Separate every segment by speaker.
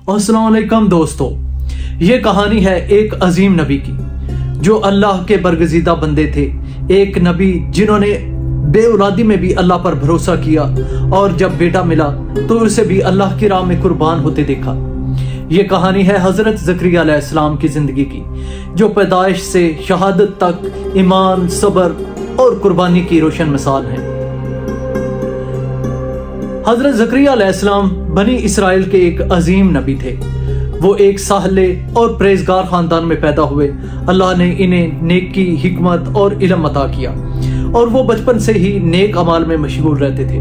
Speaker 1: अस्सलाम वालेकुम दोस्तों, ये कहानी है एक अजीम नबी की जो अल्लाह के बरगजीदा बंदे थे। एक नबी जिन्होंने बेऔलादी में भी अल्लाह पर भरोसा किया और जब बेटा मिला तो उसे भी अल्लाह की राह में कुर्बान होते देखा। ये कहानी है हजरत ज़करिया अलैहिस्सलाम की जिंदगी की, जो पैदाइश से शहादत तक ईमान, सब्र और कुर्बानी की रोशन मिसाल है। हजरत ज़करिया अलैहिस्सलाम बनी इसराइल के एक अजीम नबी थे। वो एक साहले और परहेजगार खानदान में पैदा हुए। अल्लाह ने इन्हें नेकी, हिकमत और इल्म अता किया और वो बचपन से ही नेक अमाल में मशगूल रहते थे।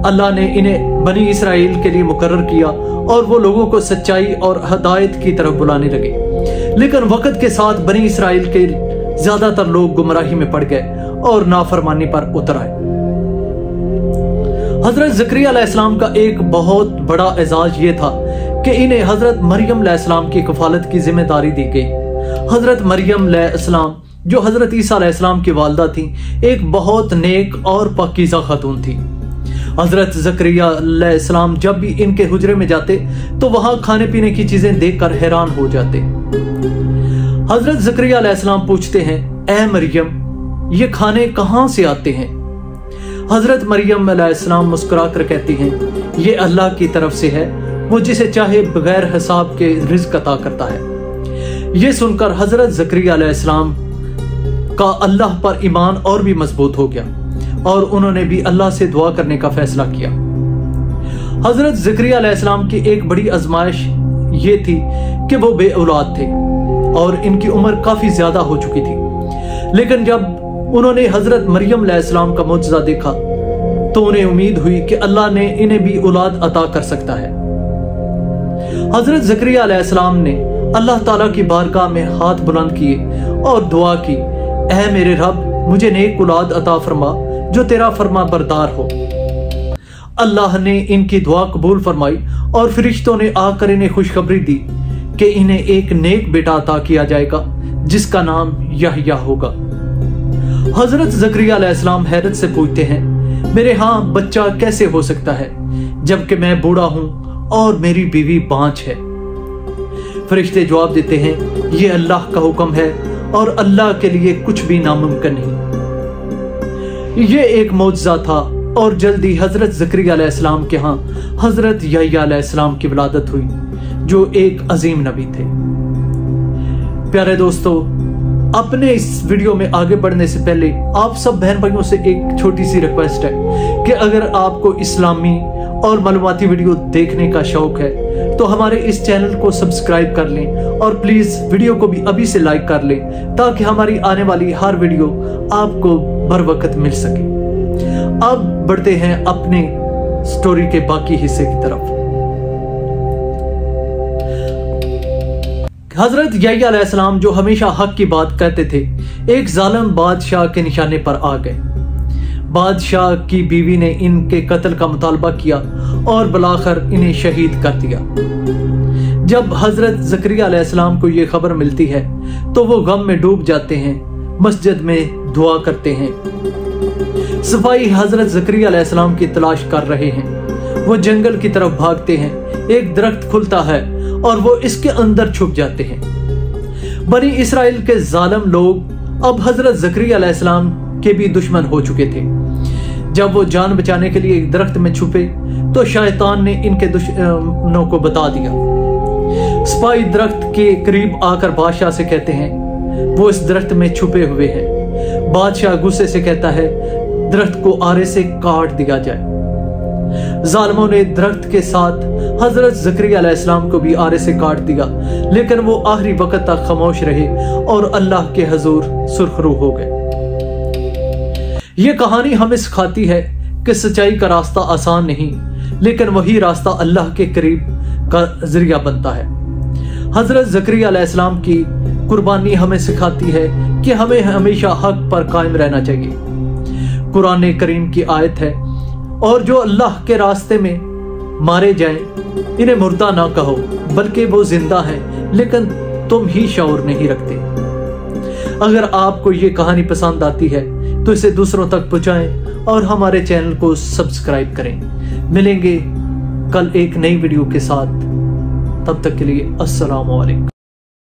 Speaker 1: अल्लाह ने इन्हें बनी इसराइल के लिए मुकर्रर किया और वो लोगों को सच्चाई और हदायत की तरफ बुलाने लगे। लेकिन वक्त के साथ बनी इसराइल के ज्यादातर लोग गुमराही में पड़ गए और नाफरमानी पर उतर आए। हजरत ज़करिया अलैहिस्सलाम का एक बहुत बड़ा एजाज ये था कि इन्हें हजरत मरियम अलैहिस्सलाम की कफालत की जिम्मेदारी दी गई। हजरत मरियम अलैहिस्सलाम जो हजरत ईसा अलैहिस्सलाम की वालदा थी, एक बहुत नेक और पाकीज़ा खातून थी। हजरत ज़करिया अलैहिस्सलाम जब भी इनके हुजरे में जाते तो वहां खाने पीने की चीजें देखकर हैरान हो जाते। हजरत ज़करिया अलैहिस्सलाम पूछते हैं, ऐ मरियम, ये खाने कहां से आते हैं? हजरत मरियम अलैहिस्सलाम मुस्कुरा कर कहती हैं, ये अल्लाह की तरफ से है, वो जिसे चाहे बगैर हिसाब के रिज़्क़ अता करता है। ये सुनकर हजरत ज़करिया अलैहिस्सलाम का अल्लाह पर ईमान और भी मजबूत हो गया और उन्होंने भी अल्लाह से दुआ करने का फैसला किया। हजरत ज़करिया अलैहिस्सलाम की एक बड़ी आजमाइश ये थी कि वो बेऔलाद थे और इनकी उम्र काफी ज्यादा हो चुकी थी। लेकिन जब उन्होंने हजरत मरियम अलैहिस्सलाम का मुजज़ा देखा तो उन्हें उम्मीद हुई कि अल्लाह ने इन्हें भी औलाद अता कर सकता है। हजरत ज़करिया अलैहिस्सलाम ने अल्लाह ताला की बारगाह में हाथ बुलंद किए और दुआ की, ऐ मेरे रब, मुझे नेक औलाद अता फरमा जो तेरा फरमा बरदार हो। अल्लाह ने इनकी दुआ कबूल फरमाई और फरिश्तों ने आकर इन्हें खुशखबरी दी कि इन्हें एक नेक बेटा अता किया जाएगा जिसका नाम यहया होगा। हजरत ज़करिया अलैहिस्सलाम हैरत से पूछते हैं, मेरे यहाँ बच्चा कैसे हो सकता है जबकि मैं बूढ़ा हूं और मेरी बीवी बांझ है? फरिश्ते जवाब देते हैं, ये अल्लाह का हुक्म है और अल्लाह के लिए कुछ भी नामुमकिन नहीं। ये एक मौजज़ा था और जल्दी हजरत ज़करिया अलैहिस्सलाम के यहाँ हजरत यहया अलैहिस्सलाम की विलादत हुई जो एक अजीम नबी थे। प्यारे दोस्तों, अपने इस वीडियो में आगे बढ़ने से पहले आप सब बहन भाइयों से एक छोटी सी रिक्वेस्ट है कि अगर आपको इस्लामी और मालूमाती वीडियो देखने का शौक है तो हमारे इस चैनल को सब्सक्राइब कर लें और प्लीज वीडियो को भी अभी से लाइक कर लें ताकि हमारी आने वाली हर वीडियो आपको बर वक्त मिल सके। अब बढ़ते हैं अपने स्टोरी के बाकी हिस्से की तरफ। हजरत यहया अलैहिस्सलाम जो हमेशा हक की बात कहते थे, एक जालिम बादशाह के निशाने पर आ गए। बादशाह की बीवी ने इनके कत्ल का मुतालबा किया और बुलाकर इन्हें शहीद कर दिया। जब हजरत ज़करिया अलैहिस्सलाम को यह खबर मिलती है तो वो गम में डूब जाते हैं, मस्जिद में दुआ करते हैं। सिपाही हजरत ज़करिया अलैहिस्सलाम की तलाश कर रहे हैं। वो जंगल की तरफ भागते हैं, एक दरख्त खुलता है और वो इसके अंदर छुप जाते हैं। बनी इसराइल के जालिम लोग अब हजरत ज़करिया अलैहिस्सलाम के भी दुश्मन हो चुके थे। जब वो जान बचाने के लिए एक दरख्त में छुपे तो शैतान ने इनके दुश्मनों को बता दिया। सिपाही दरख्त के करीब आकर बादशाह से कहते हैं, वो इस दरख्त में छुपे हुए हैं। बादशाह गुस्से से कहता है, दरख्त को आरे से काट दिया जाए। जालिमों ने दरख्त के साथ हजरत ज़करिया अलैहिस्सलाम को भी आरे से काट दिया, लेकिन वो आखिरी वक्त तक खामोश रहे और अल्लाह के हुजूर सुरखरू हो गए। ये कहानी हमें सिखाती है कि सच्चाई का रास्ता आसान नहीं, लेकिन वही रास्ता अल्लाह के करीब का जरिया बनता है। हजरत ज़करिया अलैहिस्सलाम की कुर्बानी हमें सिखाती है कि हमें हमेशा हक पर कायम रहना चाहिए। कुरान करीम की आयत है, और जो अल्लाह के रास्ते में मारे जाएं, इन्हें मुर्दा ना कहो बल्कि वो जिंदा हैं, लेकिन तुम ही शऊर नहीं रखते। अगर आपको ये कहानी पसंद आती है तो इसे दूसरों तक पहुंचाएं और हमारे चैनल को सब्सक्राइब करें। मिलेंगे कल एक नई वीडियो के साथ। तब तक के लिए अस्सलाम वालेकुम।